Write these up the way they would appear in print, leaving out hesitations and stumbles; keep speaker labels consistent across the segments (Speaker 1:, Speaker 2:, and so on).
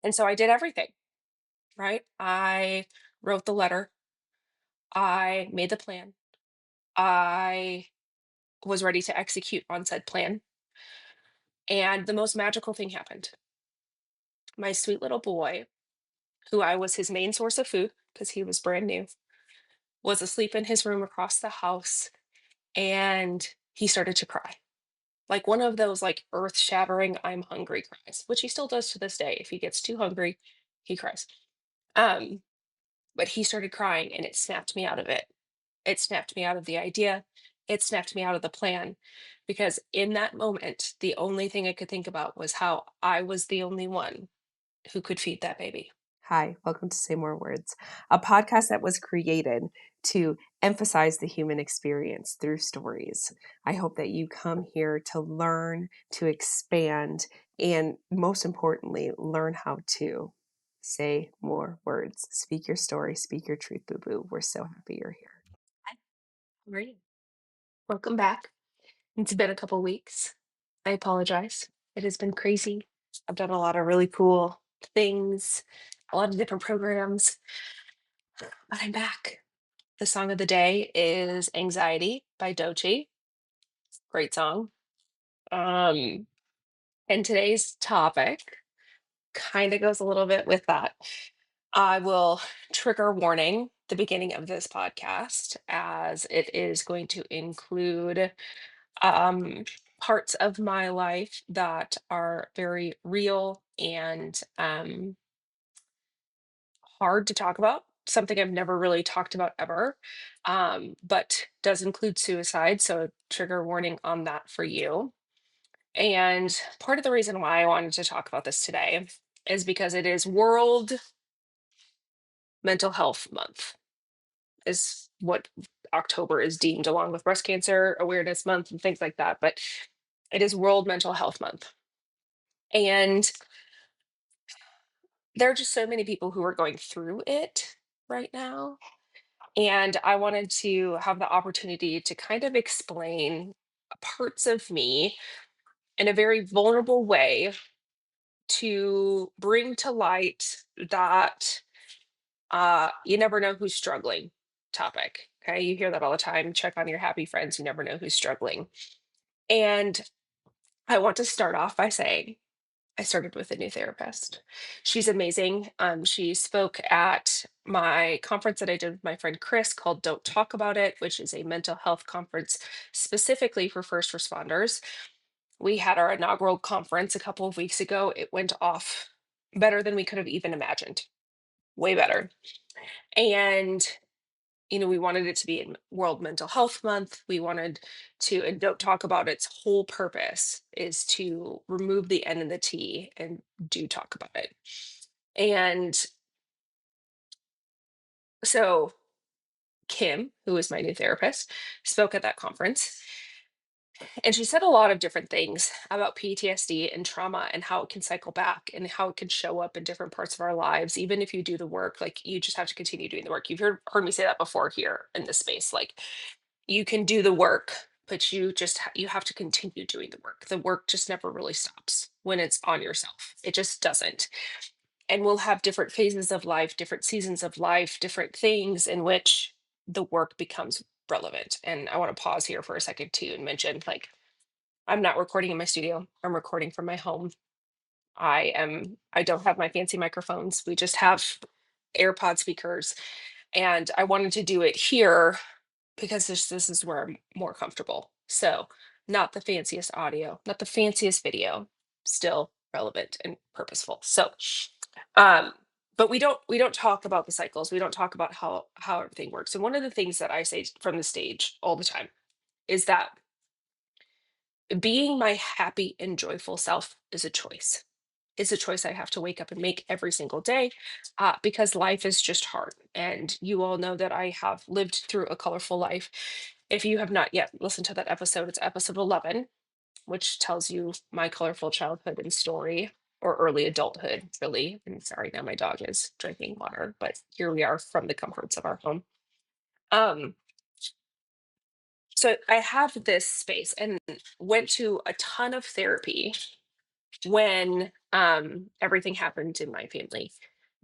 Speaker 1: And so I did everything, right? I wrote the letter, I made the plan, I was ready to execute on said plan. And the most magical thing happened. My sweet little boy, who I was his main source of food because he was brand new, was asleep in his room across the house and he started to cry. Like one of those like earth-shattering "I'm hungry" cries, which he still does to this day. If he gets too hungry, he cries. Um, but he started crying and it snapped me out of it. It snapped me out of the idea. It snapped me out of the plan because in that moment, the only thing I could think about was how I was the only one who could feed that baby.
Speaker 2: Hi, welcome to Say More Words, a podcast that was created to emphasize the human experience through stories. I hope that you come here to learn, to expand, and most importantly, learn how to say more words. Speak your story, speak your truth, boo boo. We're so happy you're here.
Speaker 1: Hi, how are you? Welcome back. It's been a couple weeks. I apologize. It has been crazy. I've done a lot of really cool things, a lot of different programs, but I'm back. The song of the day is Anxiety by Doechii. Great song. Um, and today's topic kind of goes a little bit with that. I will trigger warning the beginning of this podcast as it is going to include um, parts of my life that are very real and hard to talk about. Something I've never really talked about ever, but does include suicide. So, trigger warning on that for you. And part of the reason why I wanted to talk about this today is because it is World Mental Health Month, is what October is deemed, along with Breast Cancer Awareness Month and things like that. But it is World Mental Health Month. And there are just so many people who are going through it right now. And I wanted to have the opportunity to kind of explain parts of me in a very vulnerable way to bring to light that you never know who's struggling topic. Okay. You hear that all the time. Check on your happy friends. You never know who's struggling. And I want to start off by saying I started with a new therapist. She's amazing. She spoke at my conference that I did with my friend Chris called Don't Talk About It, which is a mental health conference specifically for first responders. We had our inaugural conference a couple of weeks ago. It went off better than we could have even imagined, way better. And we wanted it to be in World Mental Health Month. We wanted to, and Don't Talk About Its whole purpose is to remove the N and the T and do talk about it. And so Kim, who is my new therapist, spoke at that conference. And she said a lot of different things about PTSD and trauma and how it can cycle back and how it can show up in different parts of our lives. Even if you do the work, like you just have to continue doing the work. You've heard me say that before here in this space. Like you can do the work, but you have to continue doing the work. The work just never really stops when it's on yourself. It just doesn't. And we'll have different phases of life, different seasons of life, different things in which the work becomes relevant. And I want to pause here for a second too and mention like I'm not recording in my studio. I'm recording from my home. I don't have my fancy microphones. We just have AirPod speakers. And I wanted to do it here because this is where I'm more comfortable. So, not the fanciest audio, not the fanciest video, still relevant and purposeful. So, um, but we don't talk about the cycles. We don't talk about how everything works. And one of the things that I say from the stage all the time is that being my happy and joyful self is a choice. It's a choice I have to wake up and make every single day because life is just hard. And you all know that I have lived through a colorful life. If you have not yet listened to that episode, it's episode 11, which tells you my colorful childhood and story or early adulthood, really. And sorry, now my dog is drinking water, but here we are from the comforts of our home. Um, so I have this space and went to a ton of therapy when everything happened in my family.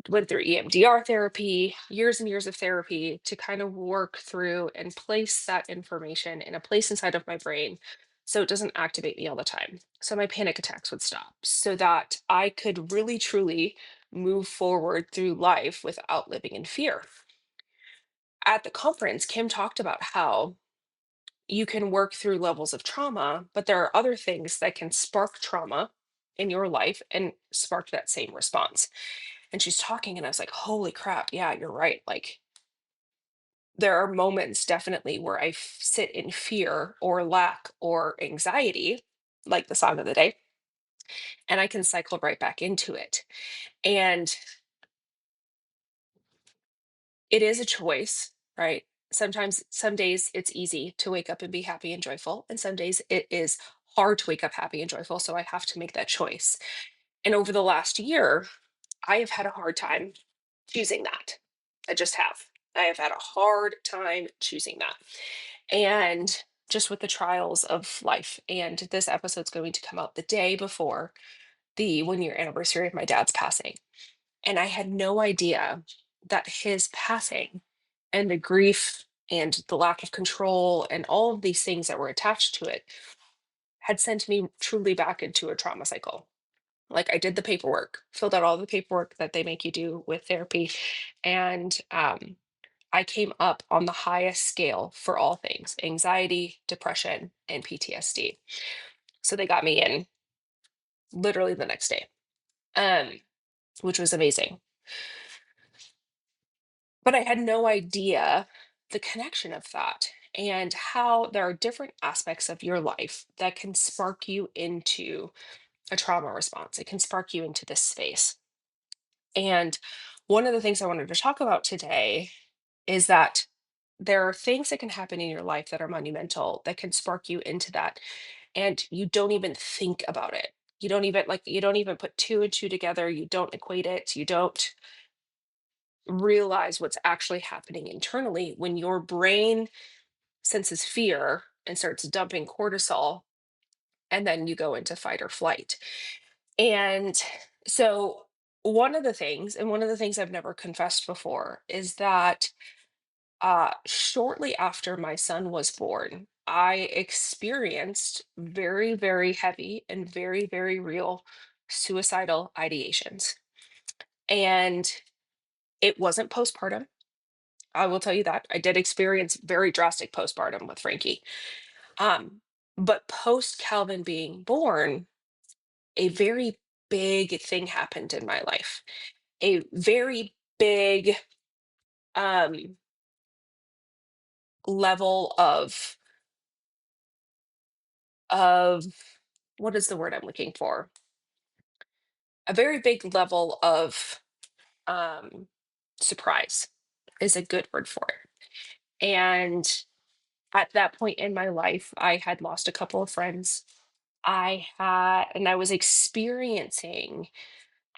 Speaker 1: Went through EMDR therapy, years and years of therapy to kind of work through and place that information in a place inside of my brain so it doesn't activate me all the time. So my panic attacks would stop so that I could really truly move forward through life without living in fear. At the conference, Kim talked about how you can work through levels of trauma, but there are other things that can spark trauma in your life and spark that same response. And she's talking, and I was like, holy crap, yeah, you're right. Like, there are moments definitely where sit in fear or lack or anxiety, like the song of the day, and I can cycle right back into it. And it is a choice, right? Sometimes, some days it's easy to wake up and be happy and joyful, and some days it is hard to wake up happy and joyful. So I have to make that choice. And over the last year, I have had a hard time choosing that. I just have. I have had a hard time choosing that. And just with the trials of life. And this episode's going to come out the day before the 1 year anniversary of my dad's passing. And I had no idea that his passing and the grief and the lack of control and all of these things that were attached to it had sent me truly back into a trauma cycle. Like, I did the paperwork, filled out all the paperwork that they make you do with therapy, and I came up on the highest scale for all things: anxiety, depression, and PTSD. So they got me in literally the next day, um, which was amazing. But I had no idea the connection of that and how there are different aspects of your life that can spark you into a trauma response. It can spark you into this space. And one of the things I wanted to talk about today is that there are things that can happen in your life that are monumental that can spark you into that. And you don't even think about it. You don't even put two and two together. You don't equate it. You don't realize what's actually happening internally when your brain senses fear and starts dumping cortisol, and then you go into fight or flight. And so, one of the things I've never confessed before is that shortly after my son was born, I experienced very, very heavy and very, very real suicidal ideations. And it wasn't postpartum. I will tell you that. I did experience very drastic postpartum with Frankie. Um, but post Calvin being born, a very big thing happened in my life. A very big um, level of what is the word I'm looking for? A very big level of um, surprise is a good word for it. And at that point in my life, I had lost a couple of friends. And I was experiencing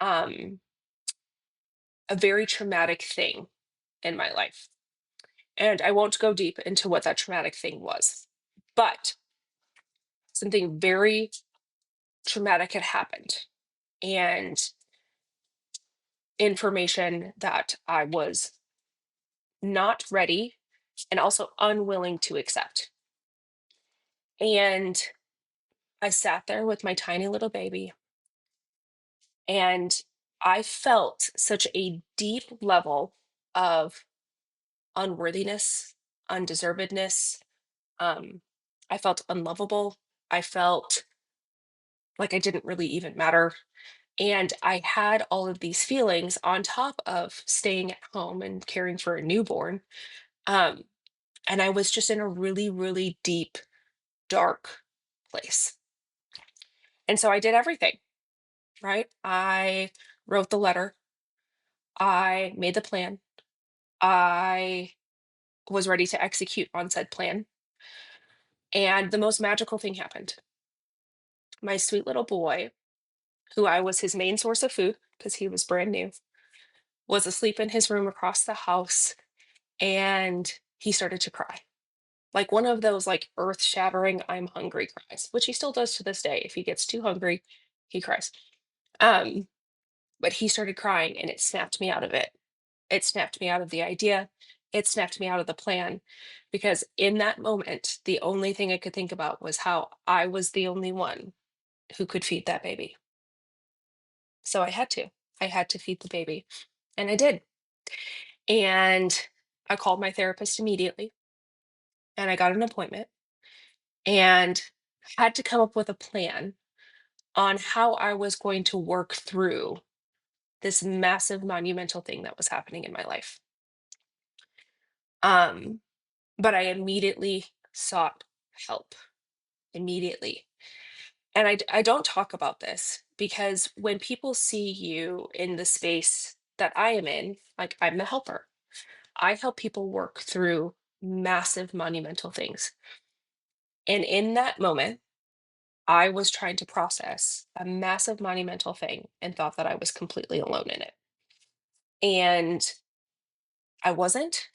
Speaker 1: um, a very traumatic thing in my life. And I won't go deep into what that traumatic thing was, but something very traumatic had happened. And information that I was not ready and also unwilling to accept. And I sat there with my tiny little baby, and I felt such a deep level of unworthiness, undeservedness. Um, I felt unlovable. I felt like I didn't really even matter. And I had all of these feelings on top of staying at home and caring for a newborn. Um, and I was just in a really, really deep, dark place. And so I did everything, right? I wrote the letter, I made the plan, I was ready to execute on said plan. And the most magical thing happened. My sweet little boy, who I was his main source of food because he was brand new, was asleep in his room across the house, and he started to cry. Like one of those like earth shattering I'm hungry cries, which he still does to this day. If he gets too hungry, He cries. Um, but he started crying and it snapped me out of it. It snapped me out of the idea. It snapped me out of the plan because in that moment, the only thing I could think about was how I was the only one who could feed that baby. So I had to. I had to feed the baby. And I did. And I called my therapist immediately and I got an appointment and had to come up with a plan on how I was going to work through this massive monumental thing that was happening in my life. Um, but I immediately sought help immediately. And I don't talk about this because when people see you in the space that I am in, like I'm the helper, I help people work through massive monumental things. And in that moment, I was trying to process a massive monumental thing and thought that I was completely alone in it. And I wasn't.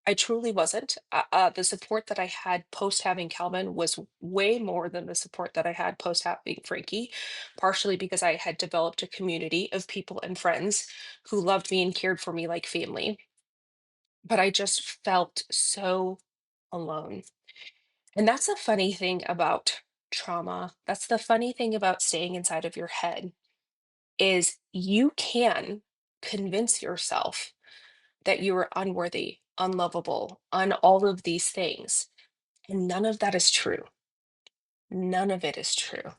Speaker 1: I truly wasn't. The support that I had post having Calvin was way more than the support that I had post having Frankie, partially because I had developed a community of people and friends who loved me and cared for me like family. But I just felt so alone. And that's the funny thing about trauma. That's the funny thing about staying inside of your head is you can convince yourself that you are unworthy, unlovable, on all of these things. And none of that is true. None of it is true.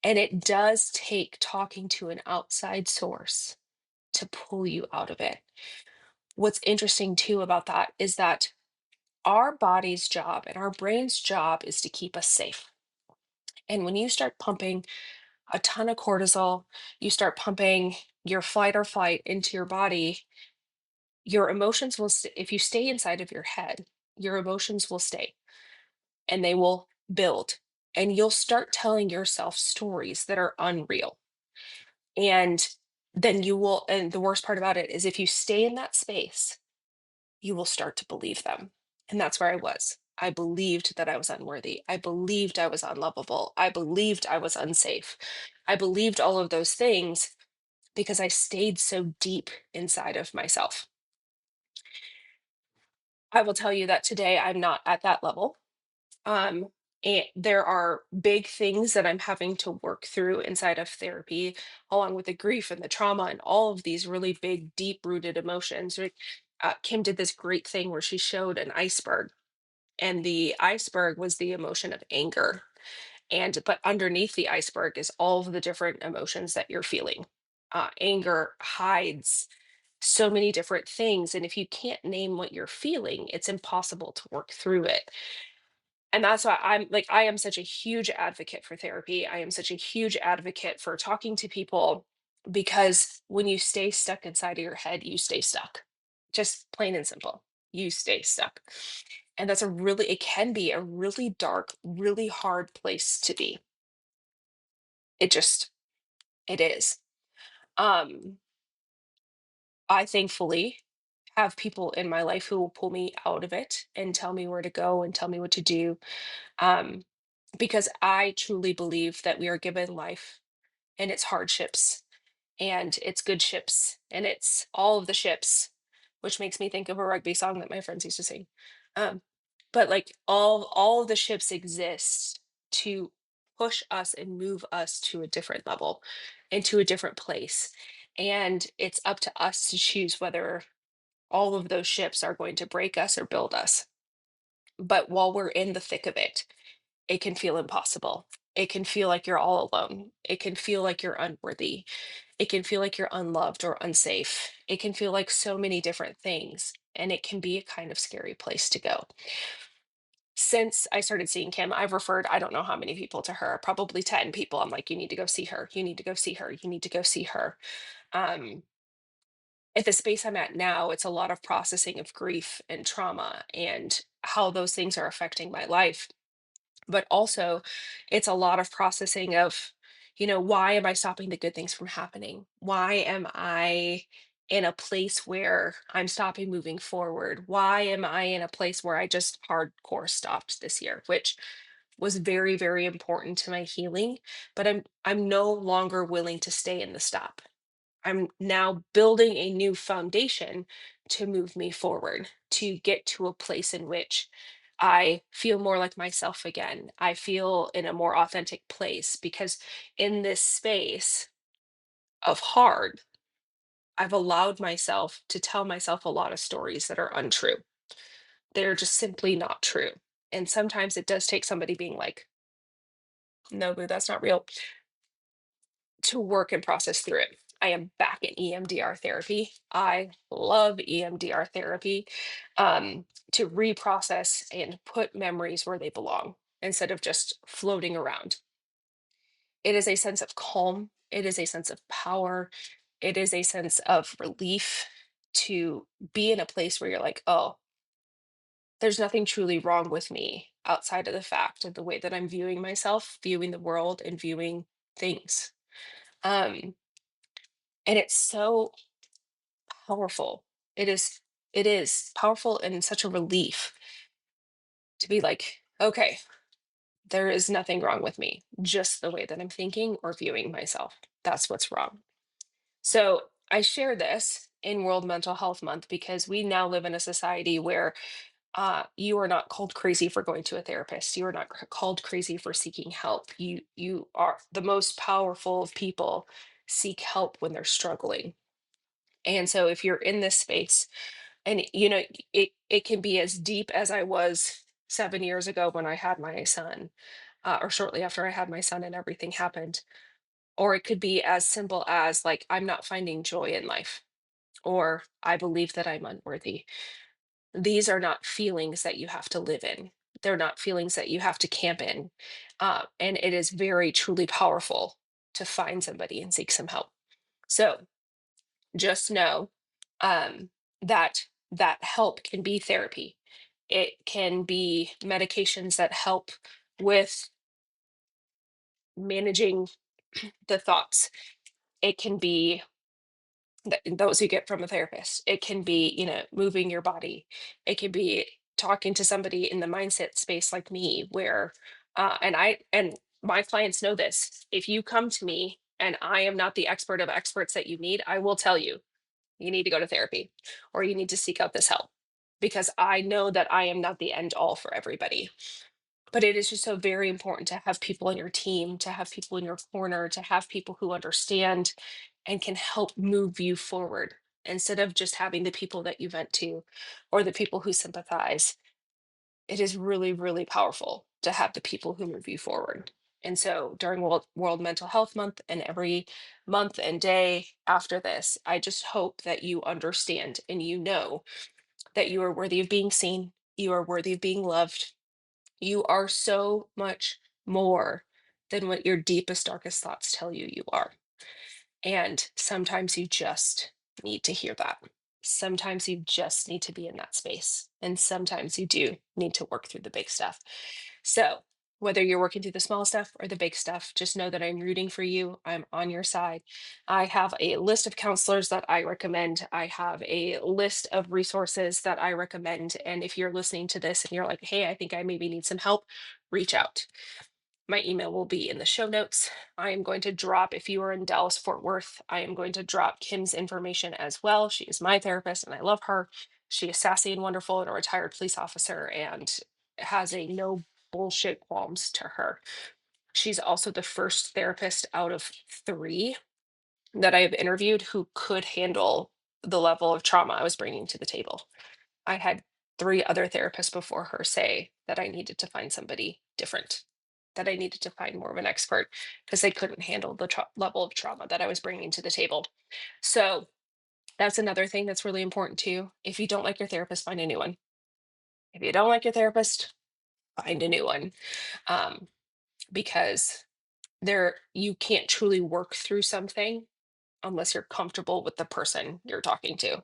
Speaker 1: And it does take talking to an outside source to pull you out of it. What's interesting too about that is that our body's job and our brain's job is to keep us safe. And when you start pumping a ton of cortisol, you start pumping your fight or flight into your body, your emotions will, if you stay inside of your head, your emotions will stay and they will build. And you'll start telling yourself stories that are unreal. And then you will, and the worst part about it is if you stay in that space, you will start to believe them. And that's where I was. I believed that I was unworthy. I believed I was unlovable. I believed I was unsafe. I believed all of those things because I stayed so deep inside of myself. I will tell you that today I'm not at that level. Um, and there are big things that I'm having to work through inside of therapy, along with the grief and the trauma and all of these really big, deep rooted emotions. Right? Kim did this great thing where she showed an iceberg, and the iceberg was the emotion of anger. And but underneath the iceberg is all of the different emotions that you're feeling. Anger hides so many different things. And if you can't name what you're feeling, it's impossible to work through it. And that's why I'm like, I am such a huge advocate for therapy. I am such a huge advocate for talking to people because when you stay stuck inside of your head, you stay stuck. Just plain and simple. You stay stuck. And that's a really, it can be a really dark, really hard place to be. It just, it is. Um, I thankfully have people in my life who will pull me out of it and tell me where to go and tell me what to do. Um, because I truly believe that we are given life and its hardships and its good ships and it's all of the ships, which makes me think of a rugby song that my friends used to sing. Um, but like all of the ships exist to push us and move us to a different level and to a different place. And it's up to us to choose whether all of those ships are going to break us or build us. But while we're in the thick of it can feel impossible. It can feel like you're all alone. It can feel like you're unworthy. It can feel like you're unloved or unsafe. It can feel like so many different things. And it can be a kind of scary place to go. Since I started seeing Kim, I've referred I don't know how many people to her, probably 10 people. I'm like, you need to go see her. You need to go see her. You need to go see her. Um, at the space I'm at now, it's a lot of processing of grief and trauma and how those things are affecting my life, but also it's a lot of processing of, why am I stopping the good things from happening? Why am I in a place where I'm stopping moving forward? Why am I in a place where I just hardcore stopped this year, which was very, very important to my healing, but I'm no longer willing to stay in the stop. I'm now building a new foundation to move me forward, to get to a place in which I feel more like myself again. I feel in a more authentic place because in this space of hard, I've allowed myself to tell myself a lot of stories that are untrue. They're just simply not true. And sometimes it does take somebody being like, no, boo, that's not real, to work and process through it. I am back in EMDR therapy. I love EMDR therapy, to reprocess and put memories where they belong instead of just floating around. It is a sense of calm. It is a sense of power. It is a sense of relief to be in a place where you're like, oh, there's nothing truly wrong with me outside of the fact of the way that I'm viewing myself, viewing the world, and viewing things. Um, and it's so powerful. It is it is powerful and such a relief to be like, okay, there is nothing wrong with me, just the way that I'm thinking or viewing myself. That's what's wrong. So I share this in World Mental Health Month because we now live in a society where you are not called crazy for going to a therapist. You are not called crazy for seeking help. You are the most powerful of people seek help when they're struggling. And so if you're in this space and it can be as deep as I was 7 years ago when I had my son, or shortly after I had my son and everything happened, or it could be as simple as like I'm not finding joy in life, or I believe that I'm unworthy. These are not feelings that you have to live in. They're not feelings that you have to camp in. And it is very truly powerful to find somebody and seek some help. So just know, um, that that help can be therapy. It can be medications that help with managing the thoughts. It can be those you get from a therapist. It can be, moving your body. It can be talking to somebody in the mindset space like me, where, and my clients know this. If you come to me and I am not the expert of experts that you need, I will tell you, you need to go to therapy or you need to seek out this help because I know that I am not the end all for everybody. But it is just so very important to have people in your team, to have people in your corner, to have people who understand and can help move you forward instead of just having the people that you vent to or the people who sympathize. It is really, really powerful to have the people who move you forward. And so during World Mental Health Month and every month and day after this, I just hope that you understand and you know that you are worthy of being seen, you are worthy of being loved, you are so much more than what your deepest, darkest thoughts tell you you are. And sometimes you just need to hear that. Sometimes you just need to be in that space. And sometimes you do need to work through the big stuff. So, whether you're working through the small stuff or the big stuff, just know that I'm rooting for you. I'm on your side. I have a list of counselors that I recommend. I have a list of resources that I recommend. And if you're listening to this and you're like, hey, I think I maybe need some help, reach out. My email will be in the show notes. I am going to drop, if you are in Dallas, Fort Worth, I am going to drop Kim's information as well. She is my therapist and I love her. She is sassy and wonderful and a retired police officer and has a no bullshit qualms to her. She's also the first therapist out of three that I have interviewed who could handle the level of trauma I was bringing to the table. I had three other therapists before her say that I needed to find somebody different, that I needed to find more of an expert because they couldn't handle the level of trauma that I was bringing to the table. So that's another thing that's really important too. If you don't like your therapist, find a new one. If you don't like your therapist, find a new one, um, because you can't truly work through something unless you're comfortable with the person you're talking to.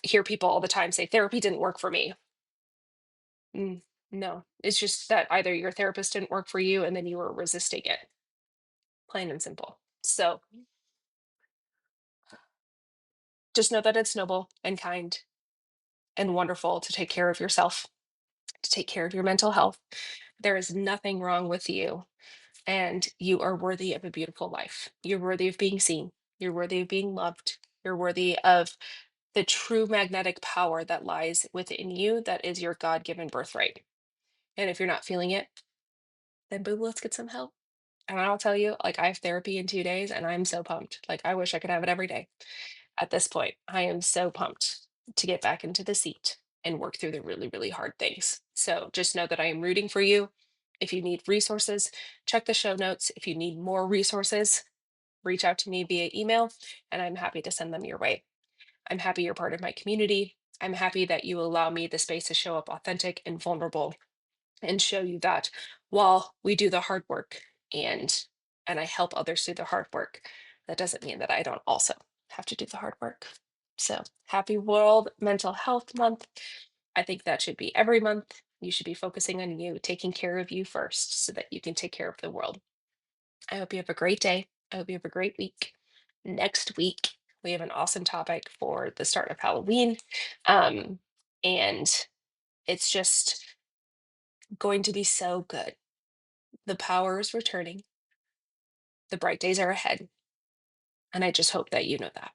Speaker 1: Hear people all the time say therapy didn't work for me. No, it's just that either your therapist didn't work for you and then you were resisting it, plain and simple. So just know that it's noble and kind and wonderful to take care of yourself, to take care of your mental health. There is nothing wrong with you, and you are worthy of a beautiful life. You're worthy of being seen. You're worthy of being loved. You're worthy of the true magnetic power that lies within you that is your God-given birthright. And if you're not feeling it, then boo, let's get some help. And I'll tell you, like, I have therapy in 2 days, and I'm so pumped. Like, I wish I could have it every day. At this point, I am so pumped to get back into the seat and work through the really, really hard things. So just know that I am rooting for you. If you need resources, check the show notes. If you need more resources, reach out to me via email, and I'm happy to send them your way. I'm happy you're part of my community. I'm happy that you allow me the space to show up authentic and vulnerable and show you that while we do the hard work and I help others do the hard work, that doesn't mean that I don't also have to do the hard work. So, happy World Mental Health Month. I think that should be every month. You should be focusing on you, taking care of you first so that you can take care of the world. I hope you have a great day. I hope you have a great week. Next week, we have an awesome topic for the start of Halloween. Um, and it's just going to be so good. The power is returning. The bright days are ahead. And I just hope that you know that.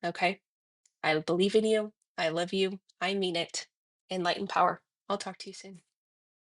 Speaker 1: Okay. I believe in you. I love you. I mean it. Enlightened power. I'll talk to you soon.